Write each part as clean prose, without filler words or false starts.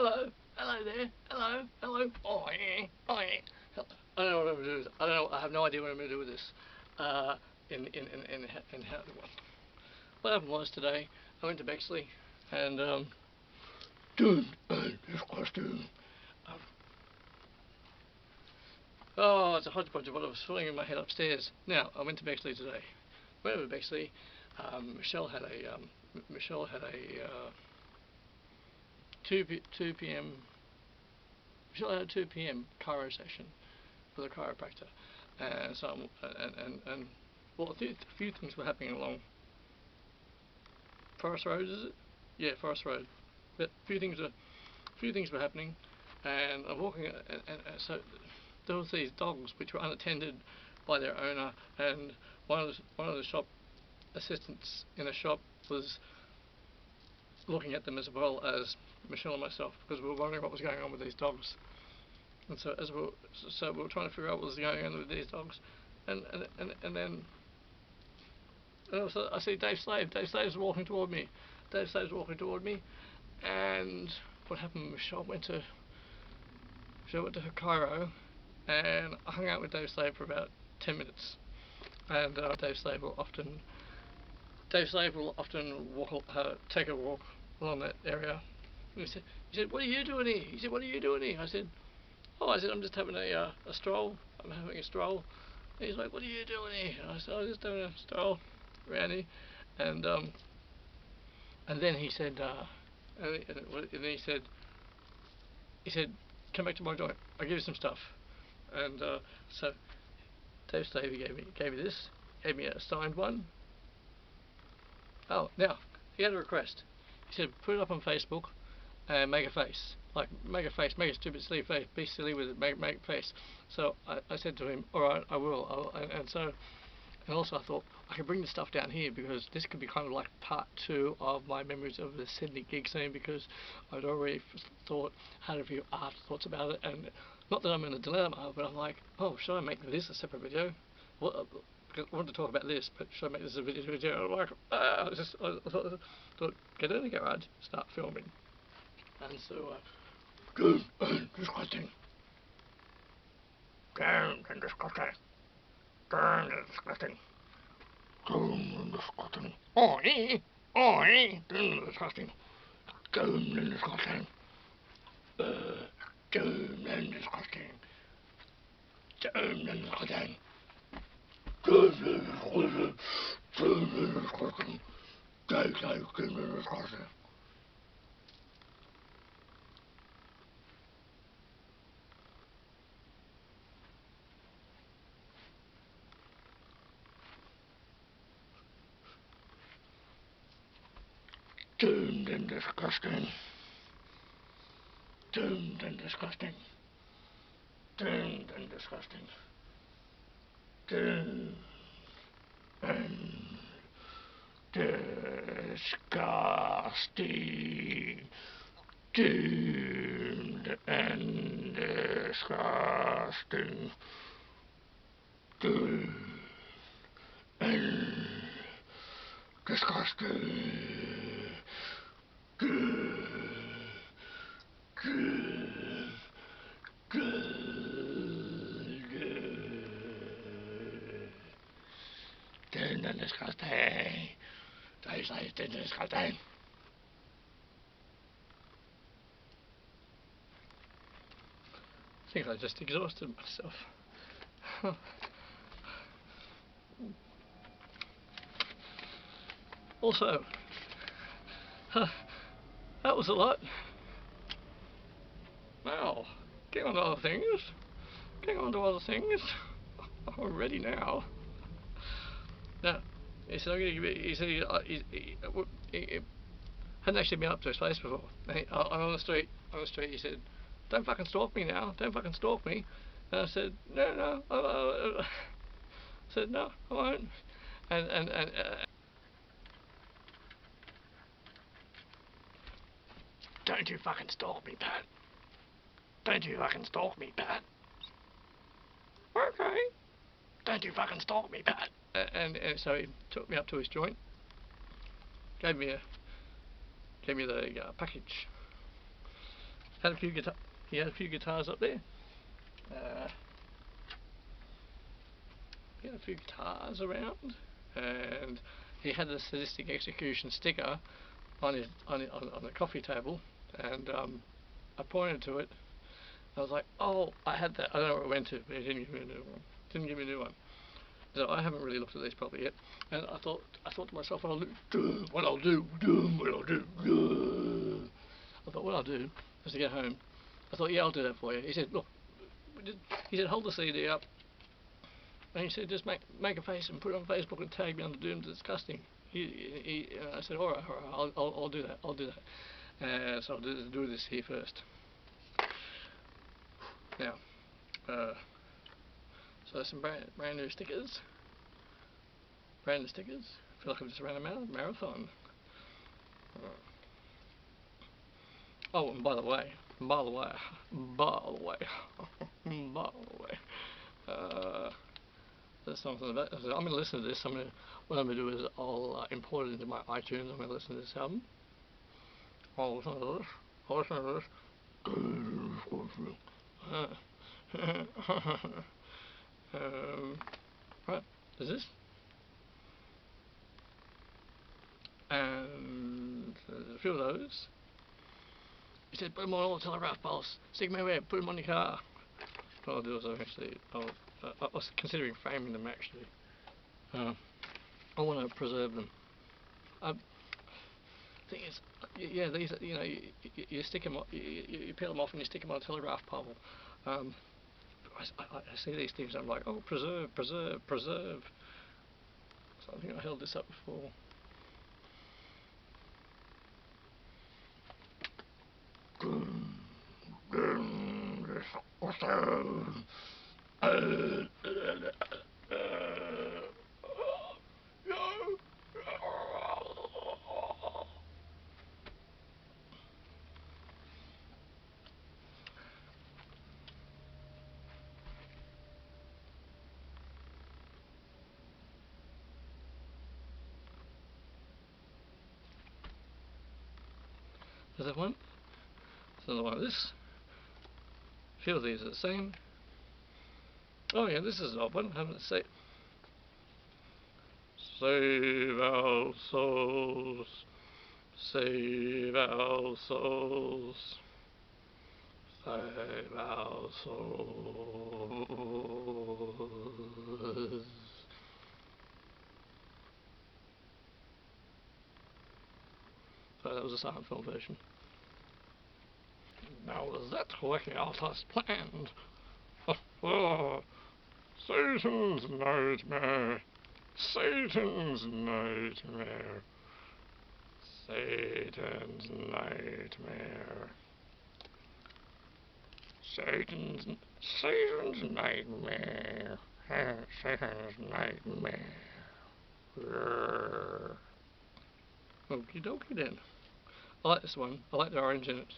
hello, hello there, hello, hello, oh yeah, oh yeah. I don't know what I'm gonna do. I don't know. I have no idea what I'm gonna do with this. In how. What happened was today, I went to Bexley, and dude, this costume. Oh, it's a hodgepodge of what I was feeling in my head upstairs. Now, I went to Bexley today. Went over to Bexley. Michelle had a 2 p.m. Michelle had a 2 p.m. chiro session with a chiropractor, and so and well, a few things were happening along Forest Road, is it? Yeah, Forest Road. But a few things were happening, and I'm walking, and so there was these dogs which were unattended by their owner, and one of the shop assistants in the shop was looking at them as well as Michelle and myself, because we were wondering what was going on with these dogs. And so we were trying to figure out what was going on with these dogs, and then I see Dave Slade. Dave Slade's walking toward me. And what happened? Michelle went to her chiro, and I hung out with Dave Slade for about 10 minutes. And Dave Slade will often take a walk along that area. And he said, "What are you doing here?" He said, "What are you doing here?" I said, "I'm just having a stroll. I'm having a stroll." And he's like, "What are you doing here?" And I said, "I'm just having a stroll around here." And then he said, and then he said, "Come back to my joint. I'll give you some stuff." And so Dave Slavey gave me this, gave me a signed one. Oh, now he had a request. He said, "Put it up on Facebook and make a face. Make a stupid silly face. Be silly with it. Make a face." So I said to him, "All right, I will." And also I thought I could bring the stuff down here, because this could be kind of like part 2 of my memories of the Sydney gig scene, because I'd already had a few afterthoughts about it, and not that I'm in a dilemma, but I'm like, oh, should I make this a separate video? Well, because I wanted to talk about this, but should I make this a video? I'm like, I thought, get in the garage, start filming. And so, disgusting. Damn, disgusting. Damn, disgusting. Disgusting. Oh, disgusting. Disgusting. Disgusting. Disgusting. Disgusting. Doomed and disgusting. Doomed and disgusting. Doomed and disgusting. Doomed and disgusting. Doomed and disgusting. Doomed and disgusting. Doomed and disgusting. Doomed and disgusting. I think I just exhausted myself. Also, that was a lot. Now, getting on to other things. I'm ready now. Now, he said, he hadn't actually been up to his place before. On the street, he said, "Don't fucking stalk me now. Don't fucking stalk me." And I said, "No, I said, "No, I won't." And "Don't you fucking stalk me, Pat. Don't you fucking stalk me, Pat." "Okay. Don't you fucking stalk me, Pat." And so he took me up to his joint, gave me the package, had a few he had a few guitars up there. He had a few guitars around, and he had the Sadistic Execution sticker on the coffee table, and I pointed to it. I was like, oh, I had that. I don't know where it went to, but he didn't give me a new one. Didn't give me a new one. So I haven't really looked at these properly yet. And I thought to myself, what I'll do. I thought what I'll do is to get home. I thought, yeah, I'll do that for you. He said, look, he said, hold the CD up. And he said, just make a face and put it on Facebook and tag me under Doomed Disgusting. I said, all right, I'll do that. So I'll do this here first. Now, so some brand new stickers. I feel like I've just ran a marathon. Oh, and by the way, there's something about. I'm going to listen to this. What I'm going to do is I'll import it into my iTunes. I'm going to listen to this album. I'll listen to this. Right, there's this. And there's a few of those. He said, put them on all the telegraph poles. Stick them everywhere, put them on your car. What I'll do is I was considering framing them actually. I want to preserve them. Thing is, yeah, these, you know, you stick them, you peel them off and you stick them on a telegraph pole. I see these things and I'm like, oh, preserve. So I think I held this up before. There's that one. There's another one of this. A few of these are the same. Oh yeah, this is an odd one. I haven't seen. Save our souls. Save our souls. Save our souls. So that was a silent film version. Now is that working out as planned? Satan's nightmare. Satan's nightmare. Satan's nightmare. Satan's nightmare. Satan's nightmare. Okie dokie then. I like this one. I like the orange in it.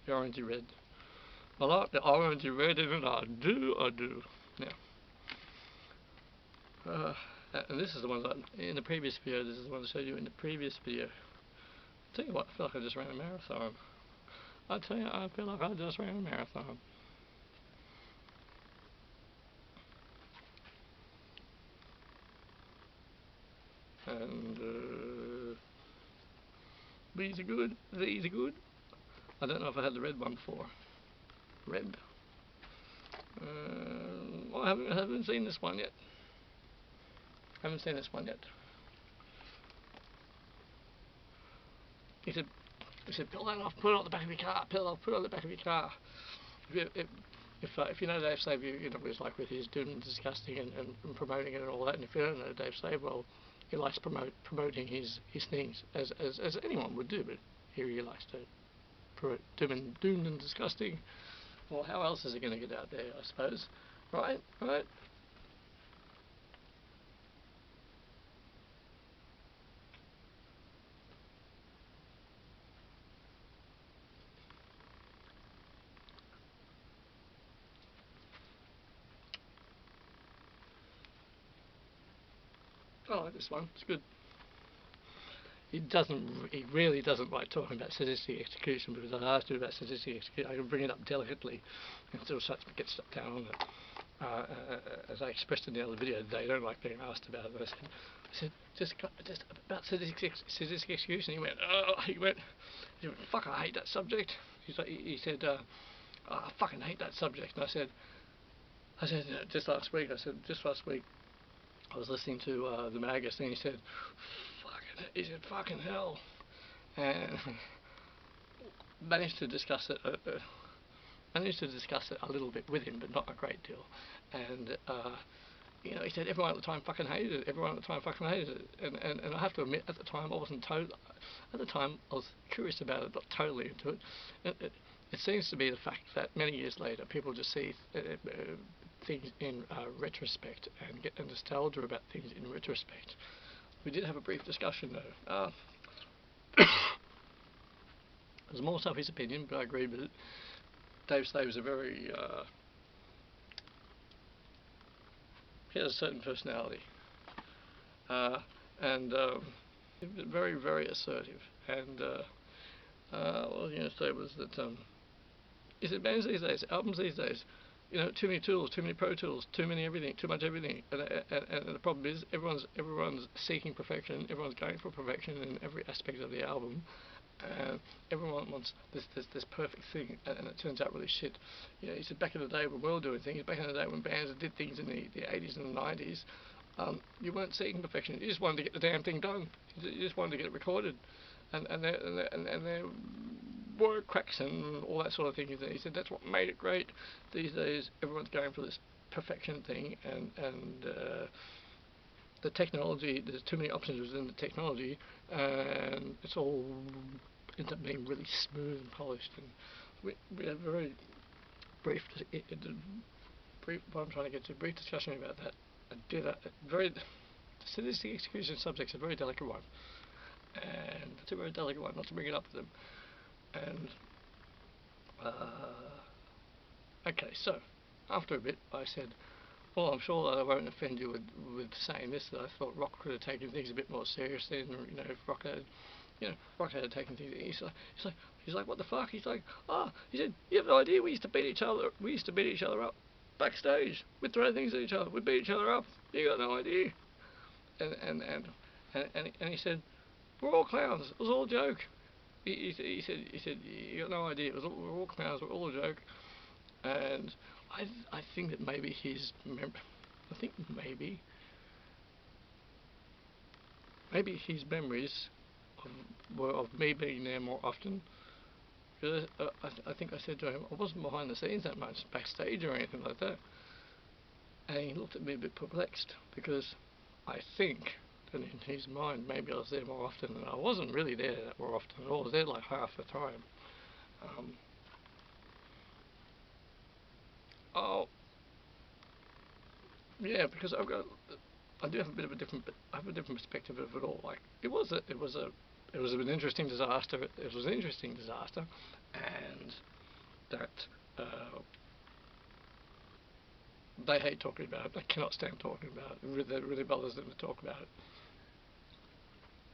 The orangey red. I like the orangey red in it. I do. Now. And this is the one that in the previous video. This is the one I showed you in the previous video. I'll tell you what, I feel like I just ran a marathon. I feel like I just ran a marathon. And these are good. I don't know if I had the red one before. Red. Well, I haven't seen this one yet. He said, peel that off, put it on the back of your car. If you know Dave Slave, you know what it's like with his Doomed and Disgusting and promoting it and all that. And if you don't know Dave Slave, well, he likes promoting his things as anyone would do, but here he likes to promote Doomed and Disgusting. Well, how else is it going to get out there, I suppose? Right? I like this one. It's good. he really doesn't like talking about sadistic execution, because I asked him about sadistic execution. I can bring it up delicately and still get stuck down on it. As I expressed in the other video today, I don't like being asked about it. I said, just about sadistic execution. He went, fuck, I hate that subject. He said, I fucking hate that subject. And I said, just last week, I was listening to the Magus, and he said, fucking hell. And managed to discuss it a little bit with him, but not a great deal. And he said everyone at the time fucking hated it. And I have to admit, at the time I wasn't at the time I was curious about it, not totally into it. It seems to be the fact that many years later people just see things in retrospect and get a nostalgia about things in retrospect. We did have a brief discussion though. It was more so his opinion, but I agreed with it. Dave Slade was a very he has a certain personality, and very, very assertive. And what I was going to say was that he said bands these days, albums these days, too many tools, too many Pro Tools, too many everything, too much everything. And the problem is everyone's seeking perfection. Everyone's going for perfection in every aspect of the album. Everyone wants this perfect thing, and it turns out really shit. He said back in the day when we were doing things, back in the day when bands did things in the 80s and the 90s, you weren't seeking perfection. You just wanted to get the damn thing done. You just wanted to get it recorded, and there were cracks and all that sort of thing. He said that's what made it great. These days, everyone's going for this perfection thing, and the technology, there's too many options within the technology, and it's all ends up being really smooth and polished. And we had a very brief, what I'm trying to get to, brief discussion about that. The sadistic execution subject's a very delicate one, and it's a very delicate one not to bring it up with them. And okay, so after a bit I said, well, I'm sure that I won't offend you with saying this, that I thought rock could have taken things a bit more seriously, and if rock had taken things. He's like, what the fuck? He said, you have no idea. We used to beat each other up backstage. We'd throw things at each other. We'd beat each other up. You got no idea. And he said, we're all clowns. It was all a joke. He said, you got no idea. We're all clowns. We're all a joke. And I think that maybe maybe his memories were of me being there more often. Because I think I said to him, I wasn't behind the scenes that much, backstage or anything like that. And he looked at me a bit perplexed, because I think that in his mind maybe I was there more often, and I wasn't really there that more often at all. I was there like half the time. Yeah, because I do have a bit of a different perspective of it all. Like it was an interesting disaster. It was an interesting disaster, and that they hate talking about it. They cannot stand talking about it. It really bothers them to talk about it.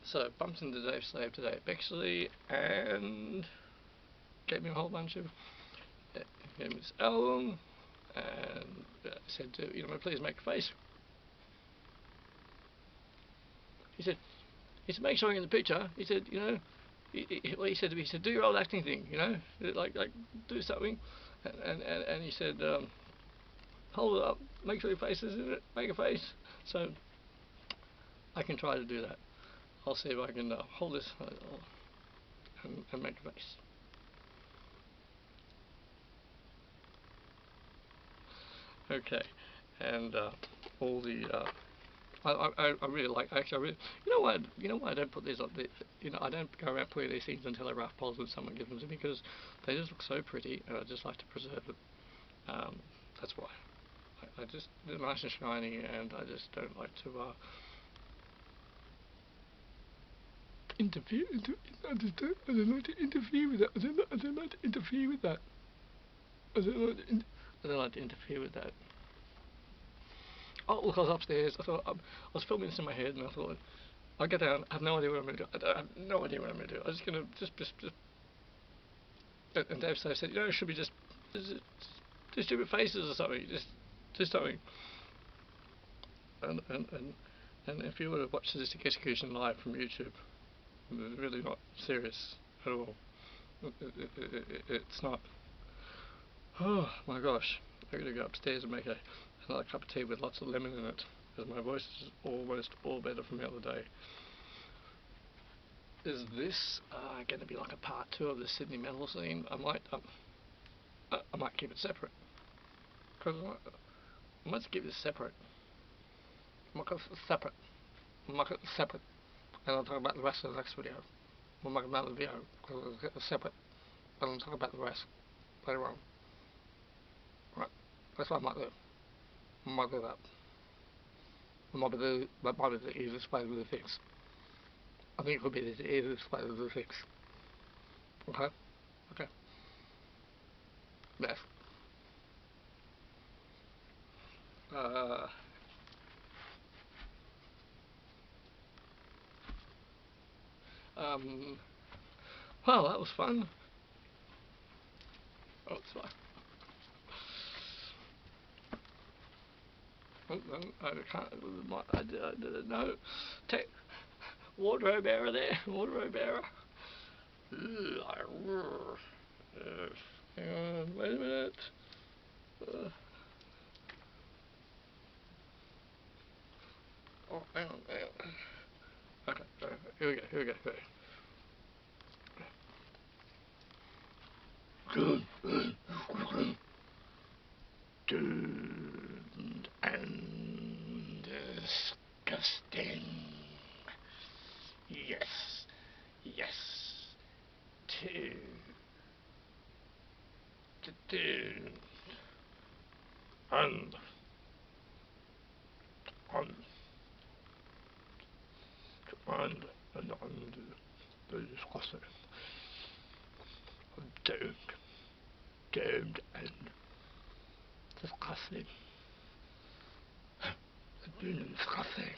So bumped into Dave Slade today at Bexley and gave me a whole bunch of gave me this album and said to please make a face. He said make something in the picture. He said he said do your old acting thing, like do something, and he said hold it up, make three faces in it, make a face. So I can try to do that. I'll see if I can hold this and make a face. Okay, and all the I really like, actually you know why I don't put these on I don't go around putting these things until they're rough poles and someone gives them to me, because they just look so pretty and I just like to preserve them. That's why I just, they're nice and shiny, and I just don't like to interfere. I don't like to interfere with that. I don't like to interfere with that. I don't like to interfere with that. Oh, look, I was upstairs. I thought I was filming this in my head, and I thought, I get down, I have no idea what I'm going to do. I have no idea what I'm going to do. I'm just going to and Dave said, you know, it should be just stupid faces or something. Just do something. And if you were to watch Sadistic Execution live from YouTube, it's really not serious at all. It's not. Oh my gosh! I'm going to go upstairs and make another cup of tea with lots of lemon in it, because my voice is almost all better from the other day. Is this going to be like a part 2 of the Sydney metal scene? I might keep it separate. Cause I might keep this separate. I might keep it separate. I might keep it separate. And I'll talk about the rest in the next video. We'll make another video because it's separate. And I'll talk about the rest later on. Right. That's what I might do. I might do that. That might be the easiest way to do things. I think it would be the easiest way to do things. Okay? Okay. Yes. Well, that was fun. Oh, it's fine. I can't. I didn't know. Take wardrobe error there. Wardrobe error. Hang on. Wait a minute. Oh, hang on. Hang on. Okay. Here we go. Here we go. Here we go. Doomed and disgusting. Yes. Yes. Two. Doomed. And disgusting. Doomed. Doomed and disgusting. Doomed and disgusting.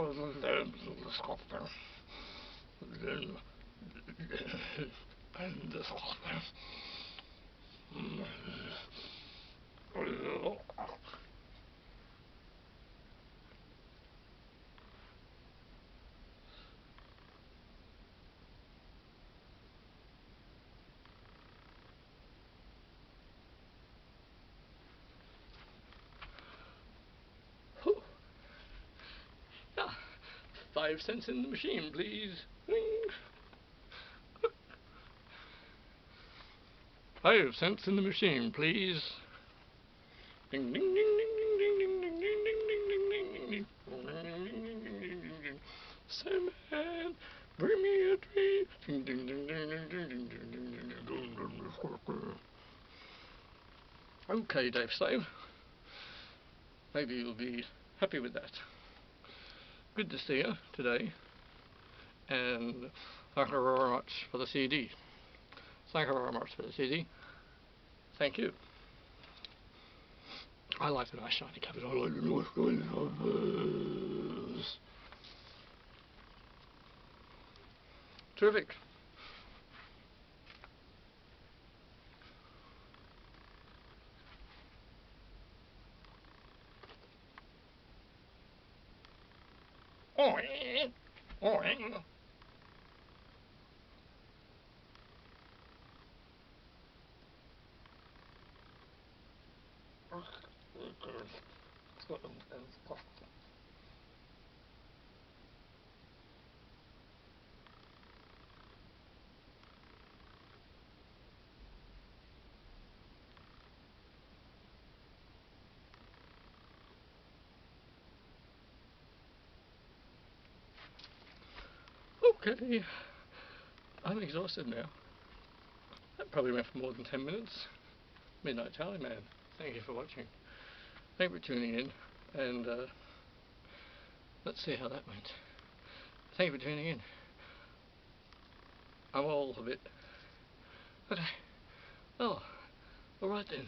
Doomed and disgusting. Disgusting. And disgusting. Yeah. 5 cents in the machine, please. 5 cents in the machine, please. Ding ding ding ding ding ding ding ding ding ding ding ding. Sandman, bring me a tree. Ding ding ding ding ding ding ding ding ding ding. Okay, Dave Slave. Maybe you'll be happy with that. Good to see you today. And thank you very much for the CD. Thank you very much for the CD. Thank you. I like the nice shiny cabinet. I like the nice shiny covers. Terrific. Okay, I'm exhausted now. That probably went for more than 10 minutes. Midnight Charlie Man, thank you for watching. Thank you for tuning in, and let's see how that went. Thank you for tuning in. I'm all of it. Okay. Oh, alright then.